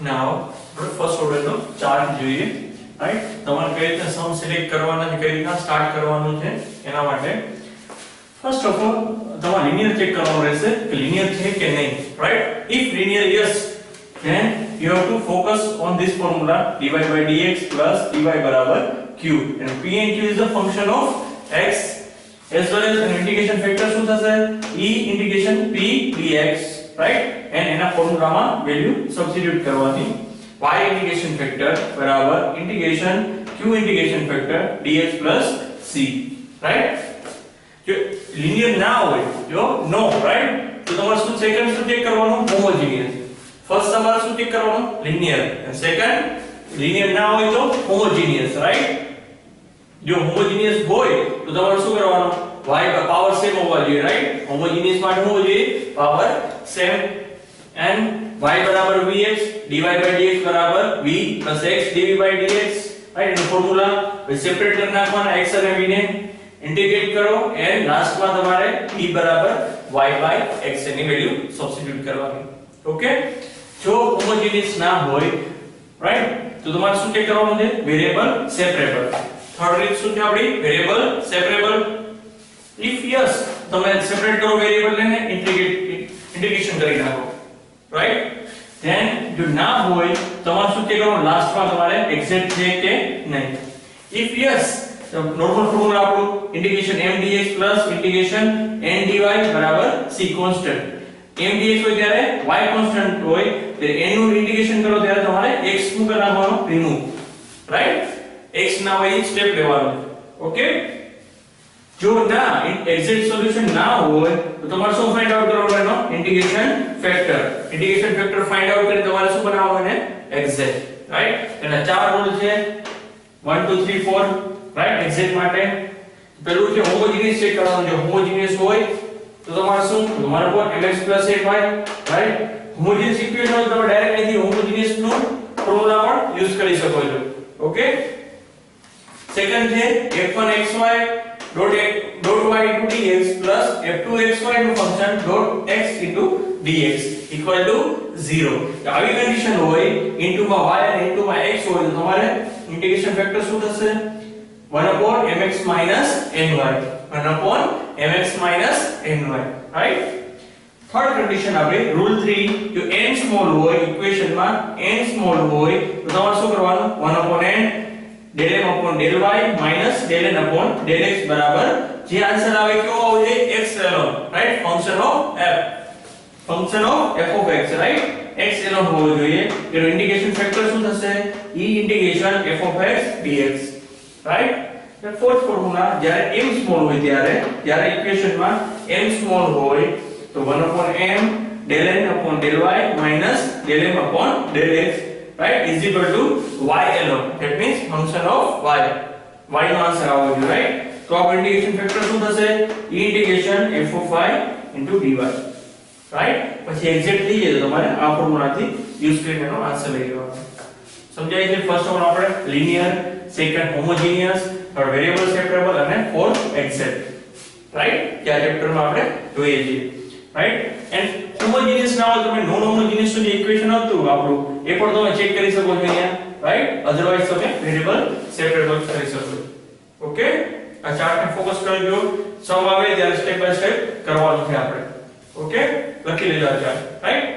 નાઉ first order નો chart જોઈએ, right. તમારે કઈ રીતે સમ સિલેક્ટ કરવાના છે, કઈ રીતના સ્ટાર્ટ કરવાનું છે એના માટે ફર્સ્ટ ઓફ ઓલ તમારે લિનિયર ચેક કરવાનું રહેશે કે લિનિયર છે કે નહીં, right. If linear yes, then you have to focus on this formula dy by dx plus dy બરાબર q, and p and q is the function of x as well as an integration factor શું થશે e integration p dx, right. and એના ફોર્મ્યુલામાં value substitute કરવાની. y integration factor બરાબર integration q integration factor dx plus c, right. જો linear ના હોય, જો નો, right, તો તમારે શું સેકન્ડ શું ચેક કરવાનું, હોમોજીનિયસ. ફર્સ્ટ તમારે શું ચેક કરવાનું, લિનિયર, અને સેકન્ડ લિનિયર ના હોય તો હોમોજીનિયસ, રાઈટ. જો હોમોજીનિયસ હોય તો તમારે શું કરવાનું, y પાવર સેમ હોવા જોઈએ, રાઈટ. હોમોજીનિયસ માટે હોવો જોઈએ પાવર સેમ, and y બરાબર vx, dy by dx બરાબર v plus x dv by dx, right. એનો ફોર્મ્યુલા સેપરેટ કરી નાખવાના, x અને v ને ઇન્ટિગ્રેટ કરો, and લાસ્ટમાં તમારે e બરાબર y by x ની વેલ્યુ સબસ્ટિટ્યુટ કરવાની. ઓકે. જો હોમોજીનિયસ ના હોય, રાઈટ, તો તમારે શું ચેક કરવાનું છે, વેરીએબલ સેપરેબલ. થર્ડ રીત શું છે આપણી, વેરીએબલ સેપરેબલ. ઇફ યસ, તમે સેપરેટ કરો વેરીએબલ ને ઇન્ટિગ્રેશન કરી નાખો, રાઈટ. ધેન જો ના હોય તમારે શું ચેક કરવાનું, લાસ્ટમાં તમારે એક્ઝેક્ટ છે કે નહીં. ઇફ યસ, નોર્મલ ફોર્મ્યુલા આપણું integration m dx plus integration n dy બરાબર c કોન્સ્ટન્ટ. m dx હોય ત્યારે y કોન્સ્ટન્ટ હોય, ત્યારે n નું ઇન્ટિગ્રેશન કરો ત્યારે તમારે x નું કરી નાખવાનું, રિમૂવ, રાઈટ. x ના હોય સ્ટેપ લેવાનું. ઓકે. જો ના એક્ઝેક્ટ સોલ્યુશન ના હોય તો તમારે શું ફાઇન્ડ આઉટ કરવાનું, એનો integration factor. Integration factor find out કરી તમારે શું બનાવવાનું છે, એક્ઝેક્ટ, રાઈટ. એના ચાર રૂલ છે 1 2 3 4, રાઈટ. એક્ઝેક્ટ માટે પેલું છે હોમોજીનિયસ ચેક કરવાનું. જો હોમોજીનિયસ હોય તો તમારે શું, તમારે પર mx ay, right. Homogeneous equation હોય તો તમે ડાયરેક્ટ અહીંથી હોમોજીનિયસ નું ફોર્મ્યુલા પણ યુઝ કરી શકો છો. ઓકે. સેકન્ડ છે f1xy dot y into dx plus f2xy નું function dot x into dx equal to 0. તો આવી કન્ડિશન હોય, into માં y અને into માં x હોય તો તમારે ઇન્ટિગ્રેશન ફેક્ટર શું થશે, 1 upon mx minus ny, 1 upon mx minus ny, right. Third condition આપણે રૂલ 3, જો n સ્મોલ હોય ઇક્વેશનમાં, n સ્મોલ હોય તો તમારે શું કરવાનું, 1 upon n del m upon del y minus del n upon del x બરાબર જે આન્સર આવે કેવો આવશે, x alone, right. Function of f of x, right. x alone હોવો જોઈએ. એનો ઇન્ટિગ્રેશન ફેક્ટર શું થશે, e integration f of x dx, right. Fourth formula જ્યારે m સ્મોલ હોય ત્યારે ઇક્વેશનમાં m સ્મોલ હોય તો 1 upon m del n upon del y minus del m upon del x, right, is equal to y alone. That means function of y. Y નો answer આવવો જોઈએ, right. તો આ integration factor શું થશે, e integration f of y into dy, right. પછી exact થઈ જાય તો તમારે આ ફોર્મ્યુલાથી યુઝ કરીને એનો આન્સર લઈ લેવાનો. સમજાય છે. ફર્સ્ટ ઓફ ઓલ આપણે linear, second homogeneous, third variable separable અને ફોર્થ એક્ઝેક્ટ, રાઈટ. કે આ ચેપ્ટરમાં આપણે જોઈએ છીએ, રાઈટ. એન્ડ હોમોજીનિયસ ના હોય તમે નોન હોમોજીનિયસ નું જે ઇક્વેશન હતું આપણું એ પણ તમે ચેક કરી શકો છો અહીંયા, રાઈટ. અધરવાઇઝ તમે વેરીએબલ સેપરેબલ કરી શકો છો. ઓકે. આ ચાર્ટને ફોકસ કરજો. સમ આવે ત્યારે સ્ટેપ બાય સ્ટેપ કરવાનું છે આપણે. ઓકે. લખી લેજો આ ચાર્ટ, રાઈટ.